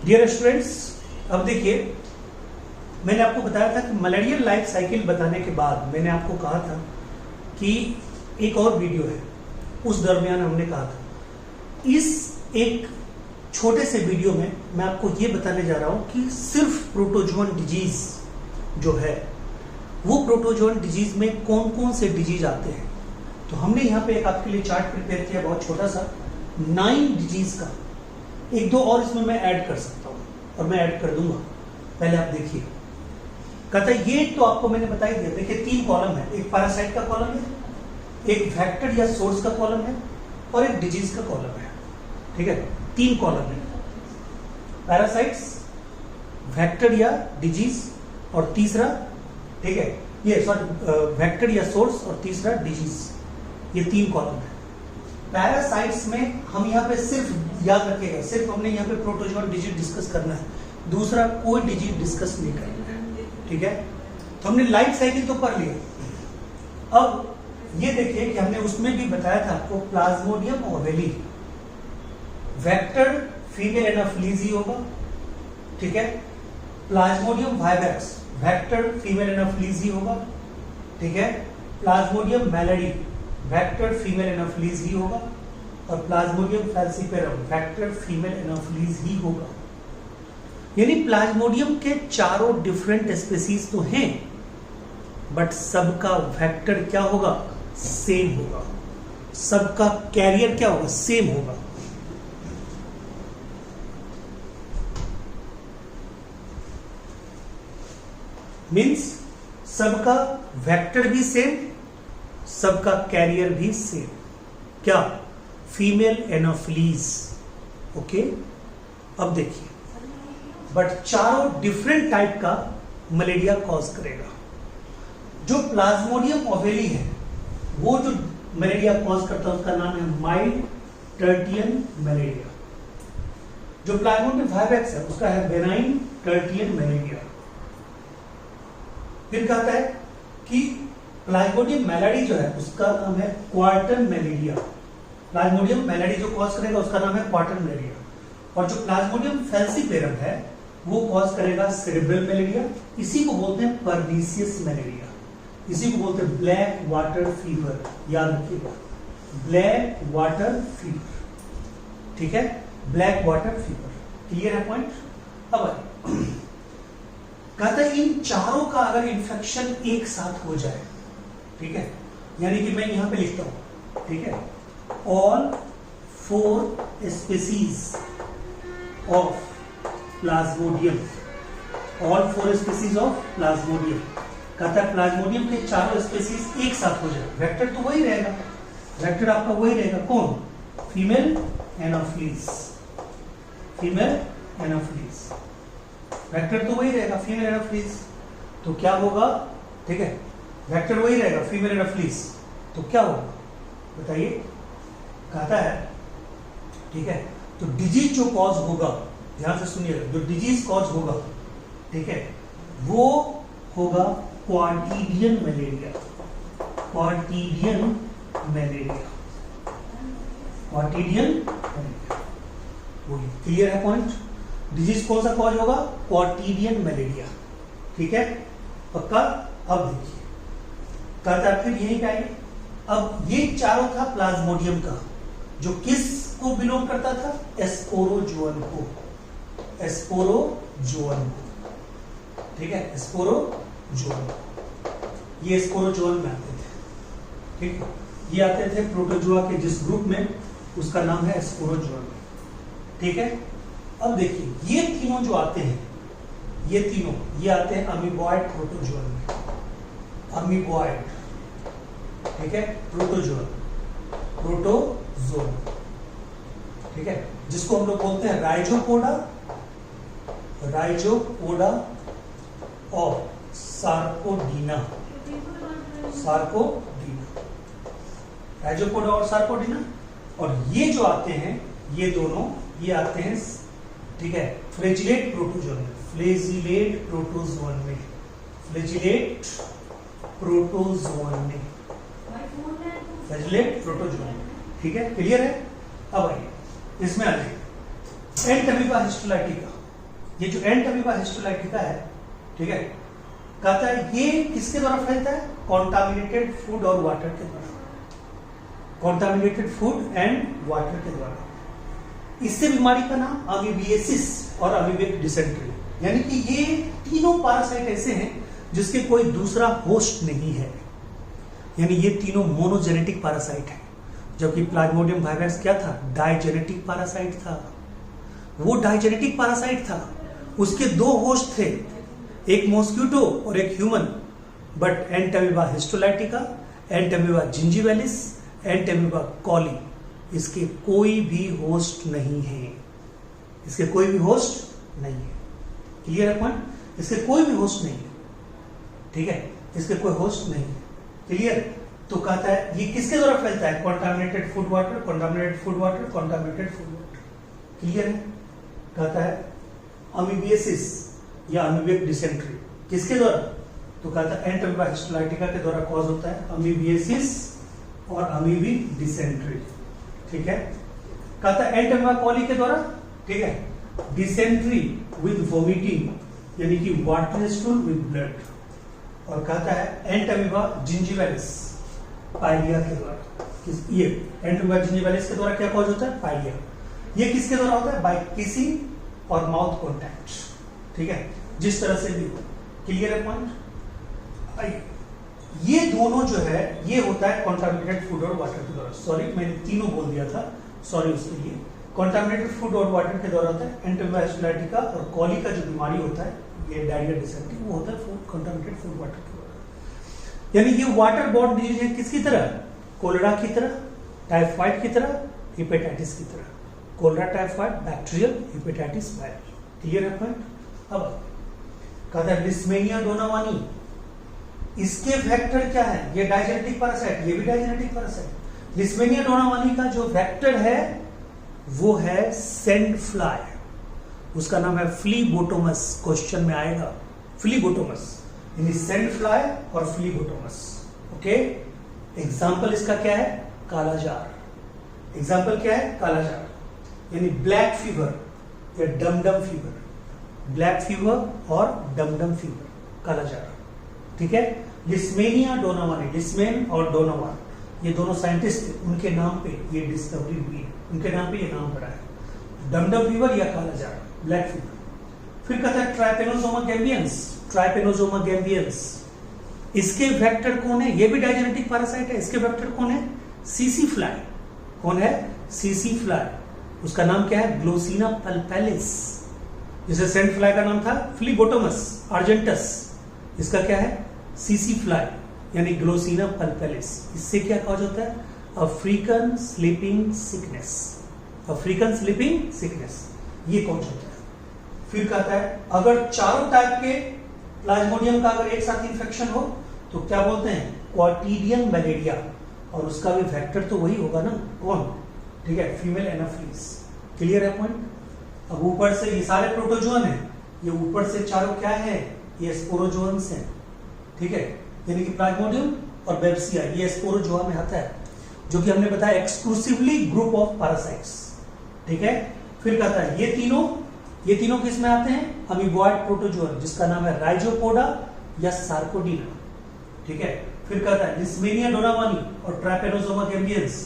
Dear students, अब देखिए, मैंने आपको बताया था कि मलेरियल लाइफ साइकिल बताने के बाद मैंने आपको कहा था कि एक और वीडियो है, उस दरमियान हमने कहा था इस एक छोटे से वीडियो में मैं आपको ये बताने जा रहा हूं कि सिर्फ प्रोटोजोअन डिजीज जो है वो प्रोटोजोअन डिजीज में कौन कौन से डिजीज आते हैं। तो हमने यहाँ पे एक आपके लिए चार्ट प्रिपेयर किया, बहुत छोटा सा, 9 डिजीज का। एक दो और इसमें मैं ऐड कर सकता हूँ और मैं ऐड कर दूंगा, पहले आप देखिए। कहता है ये तो आपको मैंने बता ही दिया। देखिए 3 कॉलम है, एक पैरासाइट का कॉलम है, एक वेक्टर या सोर्स का कॉलम है और एक डिजीज का कॉलम है। ठीक है, 3 कॉलम है, पैरासाइट्स, वेक्टर या डिजीज और तीसरा, ठीक है, ये सॉरी वेक्टर या सोर्स और तीसरा डिजीज, ये 3 कॉलम है। पैरासाइट्स में हम यहाँ पे सिर्फ याद रखिएगा, सिर्फ हमने यहाँ पे प्रोटोजोअन डिजीज डिस्कस करना है, दूसरा कोई डिजीज डिस्कस नहीं करना है। ठीक है, तो हमने लाइफ साइकिल तो कर लिया। अब ये देखिए कि हमने उसमें भी बताया था आपको plasmodium ovale, vector female anopheles होगा। ठीक है, plasmodium vivax, vector female anopheles होगा। ठीक है, plasmodium malariae, vector female anopheles ही होगा और plasmodium falciparum, vector female anopheles ही होगा। यानी प्लाज्मोडियम के चारों डिफरेंट स्पीसीज तो हैं, बट सबका वेक्टर क्या होगा? सेम होगा। सबका कैरियर क्या होगा? सेम होगा। मीन्स सबका वेक्टर भी सेम, सबका कैरियर भी सेम। क्या? Female Anopheles. ओके, अब देखिए, बट चारों डिफरेंट टाइप का मलेरिया कॉज करेगा। जो प्लाज्मोडियम ओवेली है वो जो मलेरिया कॉज करता है उसका नाम है माइल्ड टर्टियन मलेरिया। जो प्लाज्मोडियम वाइवेक्स है उसका है बेनाइन टर्टियन मलेरिया। फिर कहता है कि प्लाज्मोडियम मैलाडी जो है उसका नाम है क्वार्टन मलेरिया। प्लाज्मोडियम मैलाडी जो कॉज करेगा उसका नाम है क्वार्टन मलेरिया। और जो प्लाज्मोडियम फैल्सिपेरम है वो कॉज करेगा सेरेब्रल मलेरिया। इसी को बोलते हैं परनीसियस मलेरिया, इसी को बोलते हैं ब्लैक वाटर फीवर। याद रखिएगा, ब्लैक वाटर फीवर। ठीक है, ब्लैक वाटर फीवर। क्लियर है पॉइंट? अब कहता है इन चारों का अगर इन्फेक्शन एक साथ हो जाए, ठीक है, यानी कि मैं यहां पे लिखता हूं, ठीक है, all 4 species of Plasmodium, all 4 species of Plasmodium. कहता है प्लाज्मोडियम के चारों स्पीसीज एक साथ हो जाए, वेक्टर तो वही रहेगा, वेक्टर आपका वही रहेगा। कौन? Female Anopheles, female Anopheles, vector तो वही रहेगा, फीमेल एनाफिलीज। तो क्या होगा? ठीक है, वेक्टर वही रहेगा, फीमेल एनाफिलीज, तो क्या होगा बताइए? कहता है, ठीक है, तो डिजीज जो कॉज होगा, ध्यान से सुनिएगा, जो डिजीज कॉज होगा, ठीक है, वो होगा quotidian malaria, quotidian malaria, quotidian malaria. Clear है पॉइंट? डिजीज कौन सा कॉज होगा? Quotidian malaria. ठीक है, पक्का? अब देखिए, कहता है फिर यही आएंगे। अब ये चारों था प्लाज्मोडियम का, जो किस को बिलोंग करता था? स्पोरोजोअन को, स्पोरोजोअन को। ठीक है, स्पोरोजोअन, ये स्पोरोजोअन में आते थे। ठीक है, ये आते थे प्रोटोजोआ के जिस ग्रुप में, उसका नाम है स्पोरोजोअन। ठीक है, अब देखिए ये तीनों जो आते हैं, ये तीनों ये आते हैं अमीबॉइड प्रोटोजोअन में, अमीबॉइड। ठीक है, प्रोटोजोअन, प्रोटोजोअन। ठीक है, जिसको हम लोग बोलते हैं राइजोपोडा, राइजोपोडा और सार्कोडीना, सार्कोडीना, राइजोपोडा और सार्कोडीना। और ये जो आते हैं, ये दोनों ये आते हैं, ठीक है, फ्लैजिलेट प्रोटोजोन में, फ्लैजिलेट प्रोटोजोन में, फ्लैजिलेट प्रोटोजोन में। Flagellate protozoa. ठीक है, क्लियर है? अब आइए इसमें आ जाइए एंट अमीबा हिस्टोलाइटिका। ये जो एंट अमीबा हिस्टोलाइटिका है, ठीक है, कहता है ये किसके द्वारा फैलता है? कॉन्टामिनेटेड फूड और वाटर के द्वारा, कॉन्टामिनेटेड फूड एंड वाटर के द्वारा। इससे बीमारी का नाम अमीबिएसिस और अमीबिक डिसेंट्री, यानी कि ये तीनों पैरासाइट ऐसे हैं जिसके कोई दूसरा होस्ट नहीं है, यानी ये तीनों मोनोजेनेटिक पैरासाइट हैं। जबकि प्लाज्मोडियम वायरस क्या था? डाइजेनेटिक पैरासाइट था। वो डाइजेनेटिक पैरासाइट था, उसके दो होस्ट थे, एक मॉस्क्यूटो और एक human. But entamoeba histolytica, entamoeba gingivalis, entamoeba coli, इसके कोई भी होस्ट नहीं है, इसके कोई भी होस्ट नहीं है। क्लियर है पॉइंट? इसके कोई भी होस्ट नहीं है, ठीक है, इसके कोई होस्ट नहीं है। क्लियर? तो कहता है ये किसके द्वारा फैलता है? Contaminated food water, contaminated food water, contaminated food water. Clear है? कहता है अमीबिएसिस या अमीबिक डिसेंट्री किसके द्वारा? तो कहता है एंट अमीबा हिस्टोलाइटिका के द्वारा कॉज होता है अमीबिएसिस और अमीबिक डिसेंट्री। ठीक है, कहता है एंट अमीबा कॉली के द्वारा, ठीक है, डिसेंट्री विद वोमिटिंग, यानी कि वाटरी स्टूल विद ब्लड। और कहता है एंट अमीबा जिंजिवैलिस, पाइलिया के द्वारा। ये एंट अमीबा जिंजिवैलिस के द्वारा क्या कॉज होता है? पाइलिया। ये किसके द्वारा होता है? बाय किसिंग और माउथ कॉन्टैक्ट। ठीक है, जिस तरह से भी हो। क्लियर है पॉइंट? ये दोनों जो है ये होता है कॉन्टामिनेटेड फूड और वाटर के द्वारा। सॉरी, मैंने तीनों बोल दिया था, सॉरी उसके लिए। कॉन्टामिनेटेड फूड और वाटर के द्वारा होता है एंट अमीबा हिस्टोलाइटिका, और कॉली का जो बीमारी होता है ये डायरिया डिसेंट्री, वो होता है फूड कॉन्टामिनेटेड फूड वाटर के द्वारा। यानी ये वाटर बॉर्न डिजीज है किसकी तरह? कोलेरा की तरह, टाइफाइड की तरह, हेपेटाइटिस की तरह। Cholera, typhoid, bacterial, hepatitis, viral. Clear है पॉइंट? अब कहता है लिस्मेनिया डोनावानी, इसके वेक्टर क्या है? ये डाइजेनेटिक पैरासाइट, ये भी डाइजेनेटिक पैरासाइट। लिस्मेनिया डोनावानी का जो वेक्टर है वो है सैंड फ्लाई, उसका नाम है फ्लीबोटोमस। क्वेश्चन में आएगा फ्लीबोटोमस, यानी सैंड फ्लाई और फ्लीबोटोमस। ओके, एग्जाम्पल इसका क्या है? कालाजार। एग्जाम्पल क्या है? कालाजार, यानी ब्लैक फीवर या डमडम फीवर, ब्लैक फीवर और डमडम फीवर, कालाजार। ठीक है, लिस्मेनिया डोनावानी, लिस्मेन और डोनावान ये दोनों साइंटिस्ट थे, उनके नाम पे ये डिस्कवरी हुई है, उनके नाम पे ये नाम पड़ा है, डमडम फीवर या कालाजार, ब्लैक फीवर। फिर कहता है ट्राइपेनोसोमा गैम्बियंस, ट्राइपेनोसोमा गैम्बियंस, इसके वेक्टर कौन है? ये भी डाइजेनेटिक पैरासाइट है, इसके वेक्टर कौन है? CC fly. कौन है? CC fly. उसका नाम क्या है? ग्लोसिना पल्पेलिस। जिसे सैंड फ्लाई का नाम था फ्लीबोटोमस अर्जेंटस, इसका क्या है? सीसी फ्लाई, यानी ग्लोसिना पल्पेलिस। इससे क्या कॉज होता है? African sleeping sickness, African sleeping sickness, ये कॉज होता है। फिर कहता है अगर चारों टाइप के प्लाज्मोडियम का अगर एक साथ इंफेक्शन हो तो क्या बोलते हैं? क्वार्टीरियन मलेरिया, और उसका भी वेक्टर तो वही होगा ना, कौन? ठीक है, फीमेल एनाफिलीज। क्लियर है पॉइंट? अब ऊपर से ये सारे प्रोटोजोअन है, ये ऊपर से चारों क्या है? ये स्पोरोजोअन्स हैं। ठीक है, यानी कि प्लाज्मोडियम और बेब्सिया ये स्पोरोजोआ में आता है, जो कि हमने बताया एक्सक्लूसिवली ग्रुप ऑफ पैरासाइट्स। ठीक है, फिर कहता है ये तीनों किस में आते हैं? अमीबॉइड प्रोटोजोअन, जिसका नाम है राइजोपोडा या सार्कोडीना। ठीक है, फिर कहता है लिस्मेनिया डोनावानी और ट्राइपेनोसोमा गैम्बियंस,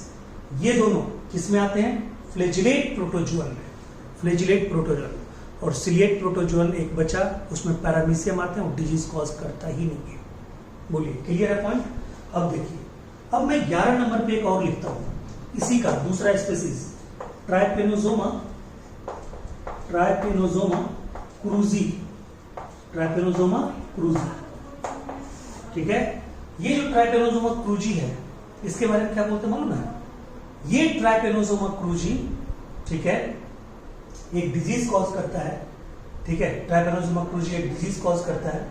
ये दोनों किस में आते हैं? फ्लैजिलेट प्रोटोजोअन में, फ्लैजिलेट प्रोटोजोअन। और सिलिएट प्रोटोजोअन एक बचा, उसमें पैरामीशियम आते हैं और डिजीज कॉज करता ही नहीं है। बोलिए, क्लियर है पॉइंट? अब देखिए, अब मैं 11 नंबर पे एक और लिखता हूं, इसी का दूसरा species Trypanosoma, Trypanosoma cruzi, Trypanosoma cruzi. ठीक है, ये जो ट्राइपेनोसोमा क्रूजी है इसके बारे में क्या बोलते हैं मालूम है? ये ट्राइपेनोसोमा क्रूजी, ठीक है, एक डिजीज कॉज करता है। ठीक है, ट्राइपेनोसोमा क्रूजी एक डिजीज कॉज करता है,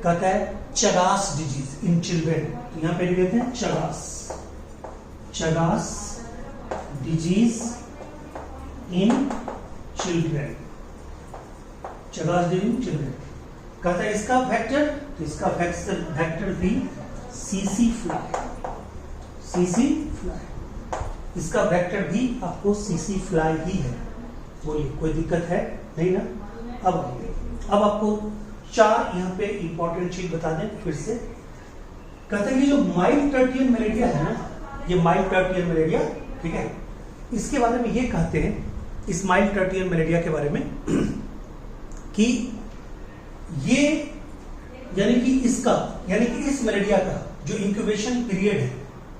कहता है चगास डिजीज इन चिल्ड्रेन। यहां पे लिख देते हैं Chagas, Chagas disease in children, Chagas disease in children. कहता है इसका वेक्टर, तो इसका वेक्टर भी सीसी फ्लाई, सीसी फ्लाई, इसका वेक्टर भी आपको सीसी फ्लाई ही है। बोलिए कोई दिक्कत है नहीं ना। अब आपको 4 यहाँ पे इंपॉर्टेंट चीज बता दें फिर से। कहते हैं कि जो माइल्ड टर्टियन मलेरिया है ना, ये माइल्ड टर्टियन मलेरिया, ठीक है, इसके बारे में ये कहते हैं, इस माइल्ड टर्टियन मलेरिया के बारे में कि ये यानी कि इस मलेरिया का जो इंक्यूबेशन पीरियड है,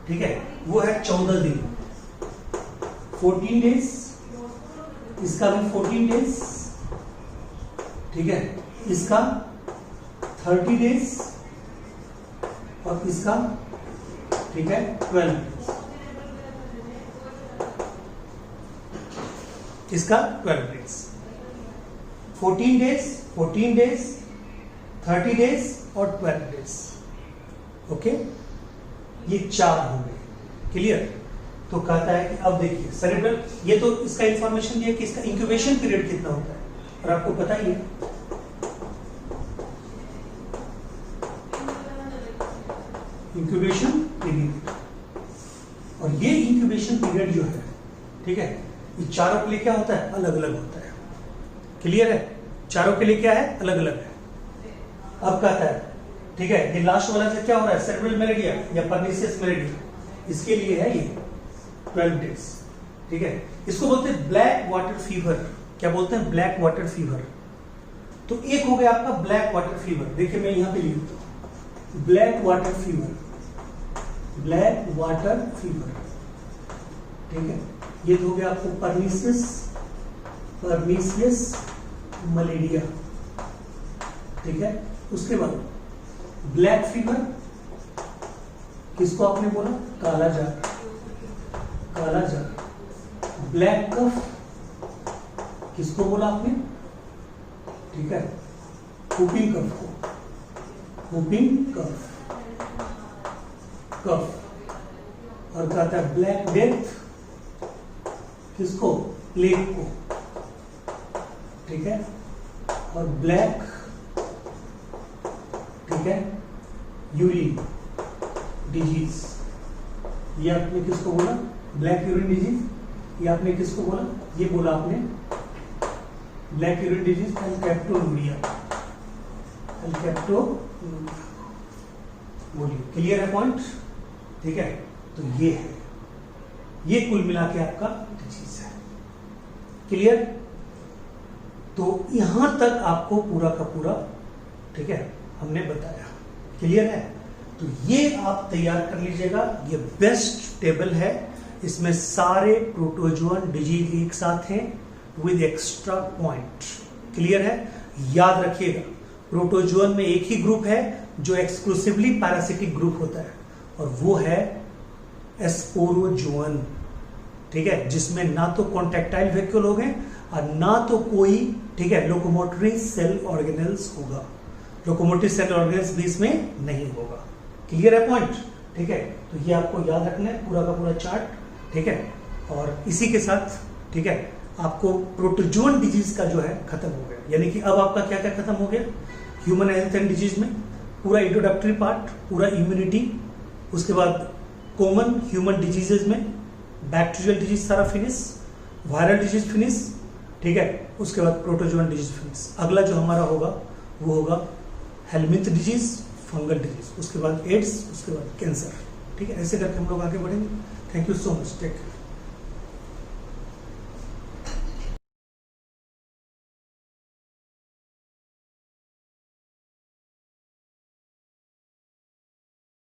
ठीक है, वो है 14 दिन, 14 डेज, इसका भी 14 डेज, ठीक है, इसका 30 डेज और इसका, ठीक है, 12 डेज, इसका 12 डेज, 14 डेज, 14 डेज, 30 डेज और 12 डेज। ओके, ये 4 हो गए, क्लियर। तो कहता है कि अब देखिए सेरेब्रल, ये तो इसका इंफॉर्मेशन दिया कि इसका इंक्यूबेशन पीरियड कितना होता है, और आपको पता ही है इंक्यूबेशन पीरियड, और ये इंक्यूबेशन पीरियड जो है, ठीक है, ये चारों के लिए क्या होता है, अलग अलग होता है। क्लियर है, चारों के लिए क्या है, अलग अलग है। अब कहता है, ठीक है, ये लास्ट वाला से क्या हो रहा है, सेरेब्रल मलेरिया या पर्निशियस मलेरिया, इसके लिए है ये 12 डेज, ठीक है। इसको बोलते हैं ब्लैक वाटर फीवर। क्या बोलते हैं, ब्लैक वाटर फीवर। तो एक हो गया आपका ब्लैक वाटर फीवर, देखिए मैं यहां पे लिखता हूं black water fever, black water fever, ठीक है। ये तो हो गया आपको पर्निशियस मलेरिया, ठीक है। उसके बाद ब्लैक फीवर, किसको आपने बोला, काला जार, काला जार। ब्लैक कफ, किसको बोला आपने, ठीक है, whooping कफ को, whooping कफ, कफ। और कहता है ब्लैक डेथ, किसको, प्लेग को, ठीक है। और ब्लैक, ठीक है, यूरिन डिजीज, ये आपने किसको बोला, ब्लैक यूरिन डिजीज। ये आपने किसको बोला, ये बोला आपने ब्लैक यूरिन डिजीज, एल्केप्टोलूरिया, एल्केप्टोलूरिया। बोलिए क्लियर है पॉइंट, ठीक है। तो ये है, ये कुल मिला के आपका डिजीज है। क्लियर। तो यहां तक आपको पूरा का पूरा, ठीक है, हमने बताया। क्लियर है। तो ये आप तैयार कर लीजिएगा, ये बेस्ट टेबल है, इसमें सारे प्रोटोजोअन डिजीज एक साथ हैं विद एक्स्ट्रा पॉइंट। क्लियर है। याद रखिएगा, प्रोटोजोअन में एक ही ग्रुप है जो एक्सक्लूसिवली पैरासिटिक ग्रुप होता है, और वो है स्पोरोजोअन, ठीक है, जिसमें ना तो कॉन्टेक्टाइल वैक्यूल होंगे और ना तो कोई, ठीक है, लोकोमोटरी सेल ऑर्गेनल्स होगा, लोकोमोटिव सेल ऑर्गेनल्स भी इसमें नहीं होगा। क्लियर है पॉइंट, ठीक है। तो ये आपको याद रखना है, पूरा का पूरा चार्ट, ठीक है। और इसी के साथ, ठीक है, आपको प्रोटोजोअन डिजीज का जो है खत्म हो गया, यानी कि अब आपका क्या क्या खत्म हो गया, ह्यूमन हेल्थ एंड डिजीज में पूरा इंट्रोडक्टरी पार्ट, पूरा इम्यूनिटी, उसके बाद कॉमन ह्यूमन डिजीजेज में बैक्टीरियल डिजीज सारा फिनिश, वायरल डिजीज फिनिश, ठीक है। उसके बाद प्रोटोजोअन डिजीज फिनिश। अगला जो हमारा होगा वो होगा हेलमिंथ डिजीज, फंगल डिजीज, उसके बाद एड्स, उसके बाद कैंसर, ठीक है। ऐसे करके हम लोग आगे बढ़ेंगे। Thank you so much, take care.